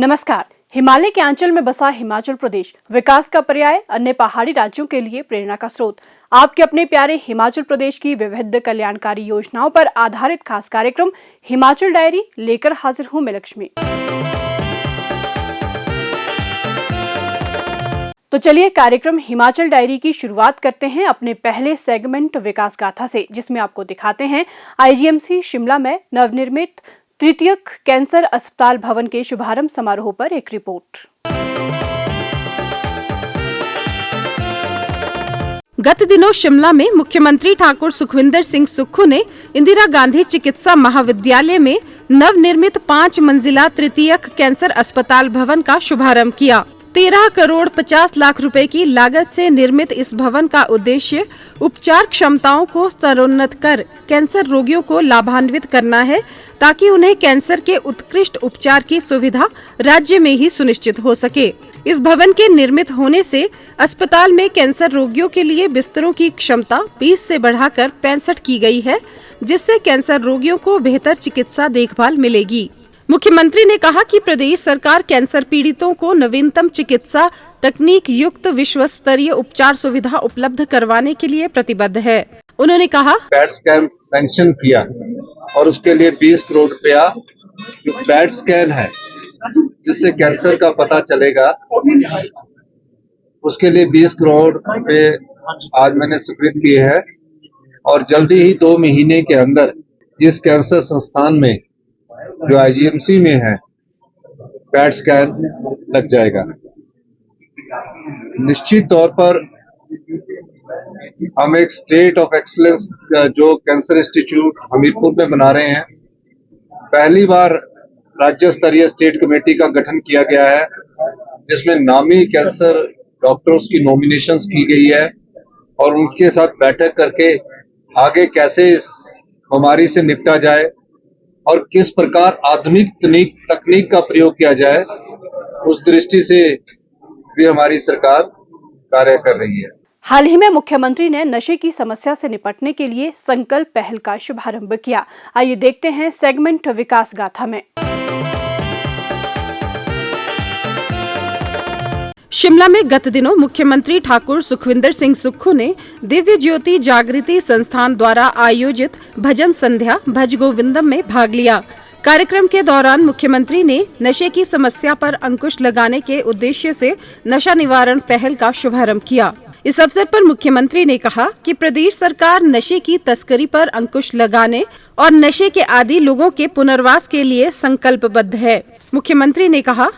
नमस्कार। हिमालय के आंचल में बसा हिमाचल प्रदेश विकास का पर्याय, अन्य पहाड़ी राज्यों के लिए प्रेरणा का स्रोत। आपके अपने प्यारे हिमाचल प्रदेश की विविध कल्याणकारी योजनाओं पर आधारित खास कार्यक्रम हिमाचल डायरी लेकर हाजिर हूं मैं लक्ष्मी। तो चलिए कार्यक्रम हिमाचल डायरी की शुरुआत करते हैं अपने पहले सेगमेंट विकास गाथा से, जिसमें आपको दिखाते हैं आईजीएमसी शिमला में नवनिर्मित तृतीयक कैंसर अस्पताल भवन के शुभारंभ समारोह पर एक रिपोर्ट। गत दिनों शिमला में मुख्यमंत्री ठाकुर सुखविंदर सिंह सुक्खू ने इंदिरा गांधी चिकित्सा महाविद्यालय में नवनिर्मित 5 मंजिला तृतीयक कैंसर अस्पताल भवन का शुभारंभ किया। 13 करोड़ 50 लाख रुपए की लागत से निर्मित इस भवन का उद्देश्य उपचार क्षमताओं को स्तरोन्नत कर कैंसर रोगियों को लाभान्वित करना है, ताकि उन्हें कैंसर के उत्कृष्ट उपचार की सुविधा राज्य में ही सुनिश्चित हो सके। इस भवन के निर्मित होने से अस्पताल में कैंसर रोगियों के लिए बिस्तरों की क्षमता 20 से बढ़ाकर 65 की गई है, जिससे कैंसर रोगियों को बेहतर चिकित्सा देखभाल मिलेगी। मुख्यमंत्री ने कहा कि प्रदेश सरकार कैंसर पीड़ितों को नवीनतम चिकित्सा तकनीक युक्त विश्व स्तरीय उपचार सुविधा उपलब्ध करवाने के लिए प्रतिबद्ध है। उन्होंने कहा, पैट स्कैन सैंक्शन किया और उसके लिए 20 करोड़ रुपया जो पैट स्कैन है जिससे कैंसर का पता चलेगा, उसके लिए 20 करोड़ रुपए आज मैंने स्वीकृत किए हैं और जल्दी ही 2 महीने के अंदर इस कैंसर संस्थान में जो आईजीएमसी में है पैट स्कैन लग जाएगा। निश्चित तौर पर हम एक स्टेट ऑफ एक्सीलेंस जो कैंसर इंस्टीट्यूट हमीरपुर में बना रहे हैं। पहली बार राज्य स्तरीय स्टेट कमेटी का गठन किया गया है, जिसमें नामी कैंसर डॉक्टर्स की नॉमिनेशंस की गई है और उनके साथ बैठक करके आगे कैसे इस बीमारी से निपटा जाए और किस प्रकार आधुनिक तकनीक का प्रयोग किया जाए, उस दृष्टि से भी हमारी सरकार कार्य कर रही है। हाल ही में मुख्यमंत्री ने नशे की समस्या से निपटने के लिए संकल्प पहल का शुभारंभ किया। आइए देखते हैं सेगमेंट विकास गाथा में। शिमला में गत दिनों मुख्यमंत्री ठाकुर सुखविंदर सिंह सुक्खू ने दिव्य ज्योति जागृति संस्थान द्वारा आयोजित भजन संध्या भज गोविंदम में भाग लिया। कार्यक्रम के दौरान मुख्यमंत्री ने नशे की समस्या पर अंकुश लगाने के उद्देश्य से नशा निवारण पहल का शुभारंभ किया। इस अवसर पर मुख्यमंत्री ने कहा कि प्रदेश सरकार नशे की तस्करी पर अंकुश लगाने और नशे के आदी लोगों के पुनर्वास के लिए संकल्पबद्ध है। मुख्यमंत्री ने कहा,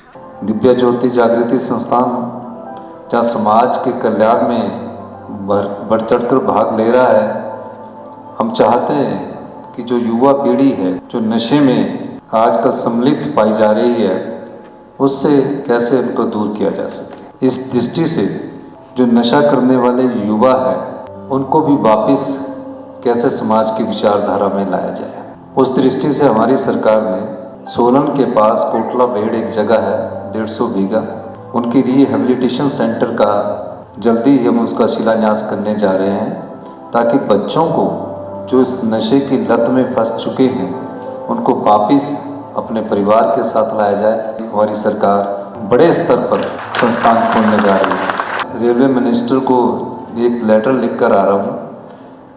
दिव्य ज्योति जागृति संस्थान जहाँ समाज के कल्याण में बढ़ चढ़कर भाग ले रहा है। हम चाहते हैं कि जो युवा पीढ़ी है जो नशे में आजकल सम्मिलित पाई जा रही है, उससे कैसे उनको दूर किया जा सके। इस दृष्टि से जो नशा करने वाले युवा है उनको भी वापस कैसे समाज की विचारधारा में लाया जाए, उस दृष्टि से हमारी सरकार ने सोलन के पास कोटला बेड़ एक जगह है 150 बीघा, उनकी रिहेबिलिटेशन सेंटर का जल्दी ही हम उसका शिलान्यास करने जा रहे हैं, ताकि बच्चों को जो इस नशे की लत में फंस चुके हैं उनको वापस अपने परिवार के साथ लाया जाए। हमारी सरकार बड़े स्तर पर संस्थान खोलने जा रही है। रेलवे मिनिस्टर को एक लेटर लिख कर आ रहा हूँ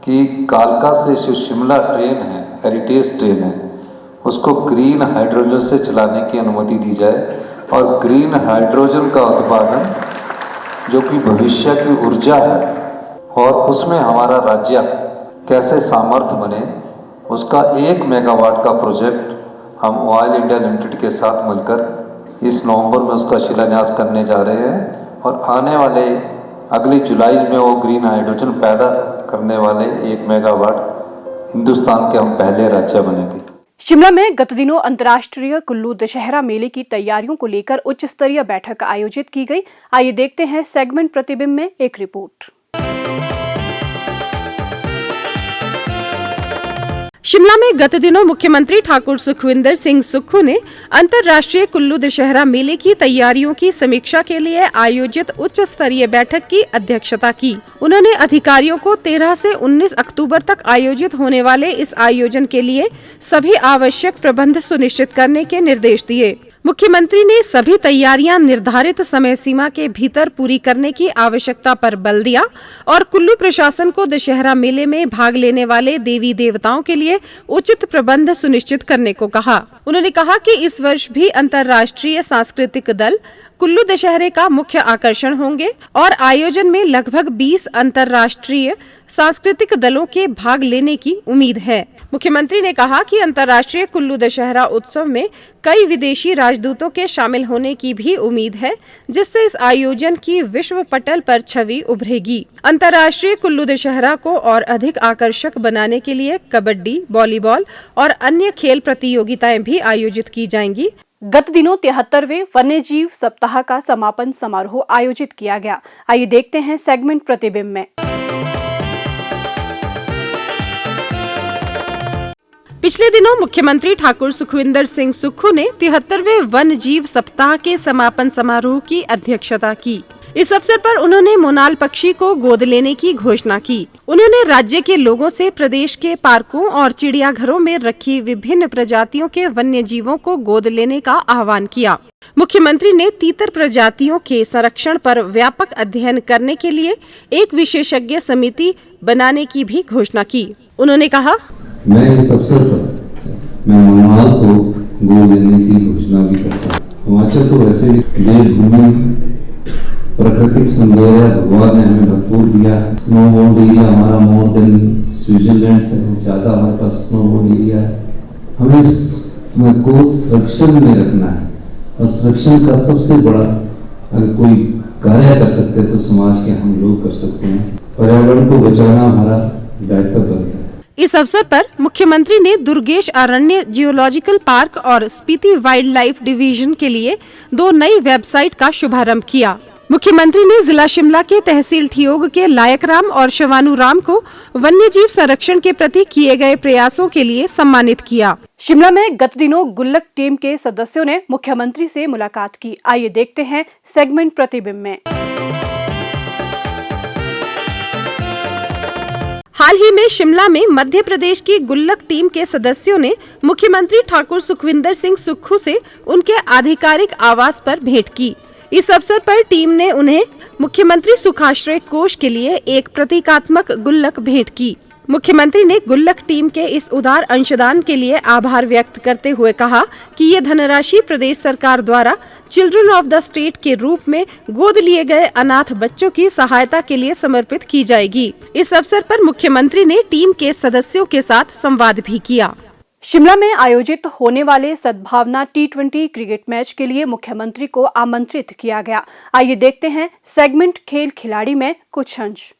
कि कालका से जो शिमला ट्रेन है, हेरिटेज ट्रेन है, उसको ग्रीन हाइड्रोजन से चलाने की अनुमति दी जाए और ग्रीन हाइड्रोजन का उत्पादन जो कि भविष्य की ऊर्जा है और उसमें हमारा राज्य कैसे सामर्थ्य बने, उसका 1 मेगावाट का प्रोजेक्ट हम ऑयल इंडिया लिमिटेड के साथ मिलकर इस नवंबर में उसका शिलान्यास करने जा रहे हैं और आने वाले अगली जुलाई में वो ग्रीन हाइड्रोजन पैदा करने वाले 1 मेगावाट हिंदुस्तान के हम पहले राज्य बनेंगे। शिमला में गत दिनों अंतर्राष्ट्रीय कुल्लू दशहरा मेले की तैयारियों को लेकर उच्च स्तरीय बैठक आयोजित की गई। आइए देखते हैं सेगमेंट प्रतिबिंब में एक रिपोर्ट। शिमला में गत दिनों मुख्यमंत्री ठाकुर सुखविंदर सिंह सुक्खू ने अंतर्राष्ट्रीय कुल्लू दशहरा मेले की तैयारियों की समीक्षा के लिए आयोजित उच्च स्तरीय बैठक की अध्यक्षता की। उन्होंने अधिकारियों को 13 से 19 अक्टूबर तक आयोजित होने वाले इस आयोजन के लिए सभी आवश्यक प्रबंध सुनिश्चित करने के निर्देश दिए। मुख्यमंत्री ने सभी तैयारियां निर्धारित समय सीमा के भीतर पूरी करने की आवश्यकता पर बल दिया और कुल्लू प्रशासन को दशहरा मेले में भाग लेने वाले देवी देवताओं के लिए उचित प्रबंध सुनिश्चित करने को कहा। उन्होंने कहा कि इस वर्ष भी अंतर्राष्ट्रीय सांस्कृतिक दल कुल्लू दशहरे का मुख्य आकर्षण होंगे और आयोजन में लगभग 20 अंतर्राष्ट्रीय सांस्कृतिक दलों के भाग लेने की उम्मीद है। मुख्यमंत्री ने कहा कि अंतर्राष्ट्रीय कुल्लू दशहरा उत्सव में कई विदेशी राजदूतों के शामिल होने की भी उम्मीद है, जिससे इस आयोजन की विश्व पटल पर छवि उभरेगी। अंतर्राष्ट्रीय कुल्लू दशहरा को और अधिक आकर्षक बनाने के लिए कबड्डी, वॉलीबॉल और अन्य खेल प्रतियोगिताएं भी आयोजित की जाएंगी। गत दिनों 73वें वन्यजीव सप्ताह का समापन समारोह आयोजित किया गया। आइए देखते हैं सेगमेंट प्रतिबिंब में। पिछले दिनों मुख्यमंत्री ठाकुर सुखविंदर सिंह सुक्खू ने 73वें वन जीव सप्ताह के समापन समारोह की अध्यक्षता की। इस अवसर पर उन्होंने मोनाल पक्षी को गोद लेने की घोषणा की। उन्होंने राज्य के लोगों से प्रदेश के पार्कों और चिड़ियाघरों में रखी विभिन्न प्रजातियों के वन्य जीवों को गोद लेने का आह्वान किया। मुख्यमंत्री ने तीतर प्रजातियों के संरक्षण पर व्यापक अध्ययन करने के लिए एक विशेषज्ञ समिति बनाने की भी घोषणा की। उन्होंने कहा, मैं इस अवसर पर मोनाल को गोद लेने की घोषणा भी करता हूँ। हिमाचल तो वैसे देवभूमि, प्राकृतिक सौंदर्य भगवान ने हमें भरपूर दिया। स्नोबॉर्ड एरिया हमारा मोर देन स्विट्जरलैंड से ज्यादा हमारे पास स्नोबॉर्ड एरिया है। हमें इसको संरक्षण में रखना है और संरक्षण का सबसे बड़ा अगर कोई कार्य कर सकते हैं तो समाज के हम लोग कर सकते हैं। पर्यावरण को बचाना हमारा दायित्व बनता है। इस अवसर पर मुख्यमंत्री ने दुर्गेश अरण्य जियोलॉजिकल पार्क और स्पीति वाइल्ड लाइफ डिवीजन के लिए 2 नई वेबसाइट का शुभारंभ किया। मुख्यमंत्री ने जिला शिमला के तहसील ठियोग के लायक राम और शवानू राम को वन्यजीव संरक्षण के प्रति किए गए प्रयासों के लिए सम्मानित किया। शिमला में गत दिनों गुल्लक टीम के सदस्यों ने मुख्यमंत्री से मुलाकात की। आइए देखते हैं सेगमेंट प्रतिबिंब में। हाल ही में शिमला में मध्य प्रदेश की गुल्लक टीम के सदस्यों ने मुख्यमंत्री ठाकुर सुखविंदर सिंह सुक्खू से उनके आधिकारिक आवास पर भेंट की। इस अवसर पर टीम ने उन्हें मुख्यमंत्री सुखाश्रय कोष के लिए एक प्रतीकात्मक गुल्लक भेंट की। मुख्यमंत्री ने गुल्लक टीम के इस उदार अंशदान के लिए आभार व्यक्त करते हुए कहा कि ये धनराशि प्रदेश सरकार द्वारा चिल्ड्रन ऑफ द स्टेट के रूप में गोद लिए गए अनाथ बच्चों की सहायता के लिए समर्पित की जाएगी। इस अवसर पर मुख्यमंत्री ने टीम के सदस्यों के साथ संवाद भी किया। शिमला में आयोजित होने वाले सद्भावना T20 क्रिकेट मैच के लिए मुख्यमंत्री को आमंत्रित किया गया। आइए देखते हैं सेगमेंट खेल खिलाड़ी में कुछ अंश।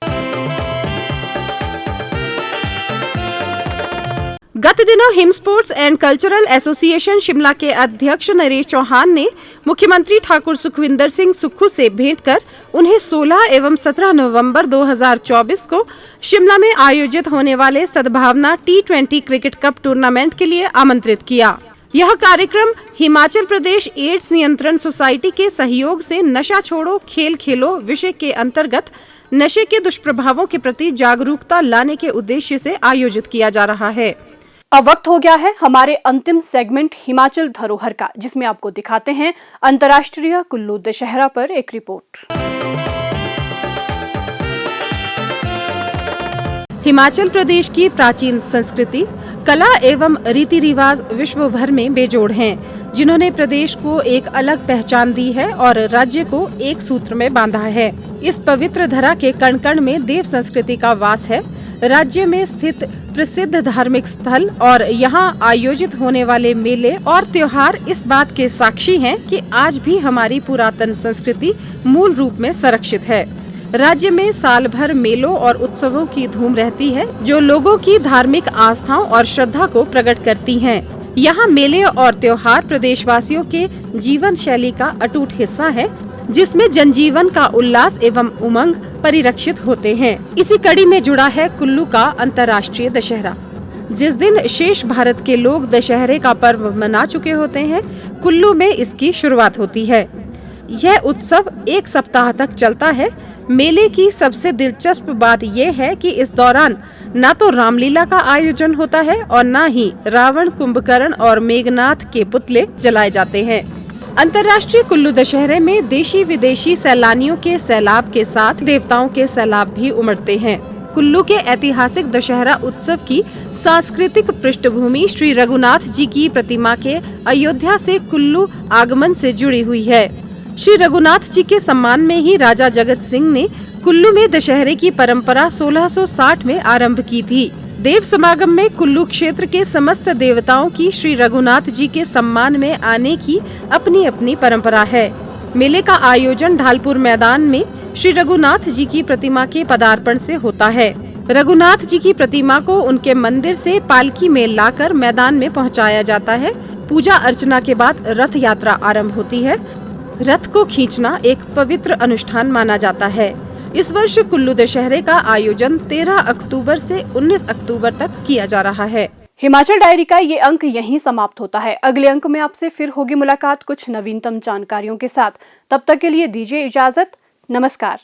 गत दिनों him sports and cultural association Shimla के अध्यक्ष नरेश चौहान ने मुख्यमंत्री ठाकुर सुखविंदर सिंह सुक्खू से भेंट कर उन्हें 16 एवं 17 नवंबर 2024 को शिमला में आयोजित होने वाले सद्भावना T20 क्रिकेट कप टूर्नामेंट के लिए आमंत्रित किया। यह कार्यक्रम हिमाचल प्रदेश एड्स नियंत्रण सोसाइटी के सहयोग से नशा छोड़ो खेल खेलो विषय के अंतर्गत नशे के दुष्प्रभावों के प्रति जागरूकता लाने के उद्देश्य से आयोजित किया जा रहा है। अब वक्त हो गया है हमारे अंतिम सेगमेंट हिमाचल धरोहर का, जिसमें आपको दिखाते हैं अंतर्राष्ट्रीय कुल्लू दशहरा पर एक रिपोर्ट। हिमाचल प्रदेश की प्राचीन संस्कृति, कला एवं रीति रिवाज विश्व भर में बेजोड़ हैं, जिन्होंने प्रदेश को एक अलग पहचान दी है और राज्य को एक सूत्र में बांधा है। इस पवित्र धरा के कण कण में देव संस्कृति का वास है। राज्य में स्थित प्रसिद्ध धार्मिक स्थल और यहाँ आयोजित होने वाले मेले और त्योहार इस बात के साक्षी हैं कि आज भी हमारी पुरातन संस्कृति मूल रूप में संरक्षित है। राज्य में साल भर मेलों और उत्सवों की धूम रहती है, जो लोगों की धार्मिक आस्थाओं और श्रद्धा को प्रकट करती हैं। यहाँ मेले और त्योहार प्रदेशवासियों के जीवन शैली का अटूट हिस्सा है, जिसमें जनजीवन का उल्लास एवं उमंग परिलक्षित होते हैं। इसी कड़ी में जुड़ा है कुल्लू का अंतर्राष्ट्रीय दशहरा। जिस दिन शेष भारत के लोग दशहरे का पर्व मना चुके होते हैं, कुल्लू में इसकी शुरुआत होती है। यह उत्सव 1 सप्ताह तक चलता है। मेले की सबसे दिलचस्प बात यह है कि इस दौरान न तो रामलीला का आयोजन होता है और न ही रावण, कुंभकर्ण और मेघनाथ के पुतले जलाए जाते हैं। अंतर्राष्ट्रीय कुल्लू दशहरे में देशी विदेशी सैलानियों के सैलाब के साथ देवताओं के सैलाब भी उमड़ते हैं। कुल्लू के ऐतिहासिक दशहरा उत्सव की सांस्कृतिक पृष्ठभूमि श्री रघुनाथ जी की प्रतिमा के अयोध्या से कुल्लू आगमन से जुड़ी हुई है। श्री रघुनाथ जी के सम्मान में ही राजा जगत सिंह ने कुल्लू में दशहरे की परंपरा 1660 में आरंभ की थी। देव समागम में कुल्लू क्षेत्र के समस्त देवताओं की श्री रघुनाथ जी के सम्मान में आने की अपनी अपनी परंपरा है। मेले का आयोजन ढालपुर मैदान में श्री रघुनाथ जी की प्रतिमा के पदार्पण से होता है। रघुनाथ जी की प्रतिमा को उनके मंदिर से पालकी में लाकर मैदान में पहुंचाया जाता है। पूजा अर्चना के बाद रथ यात्रा आरंभ होती है। रथ को खींचना एक पवित्र अनुष्ठान माना जाता है। इस वर्ष कुल्लू दशहरे का आयोजन 13 अक्टूबर से 19 अक्टूबर तक किया जा रहा है। हिमाचल डायरी का ये अंक यहीं समाप्त होता है। अगले अंक में आपसे फिर होगी मुलाकात कुछ नवीनतम जानकारियों के साथ। तब तक के लिए दीजिए इजाजत। नमस्कार।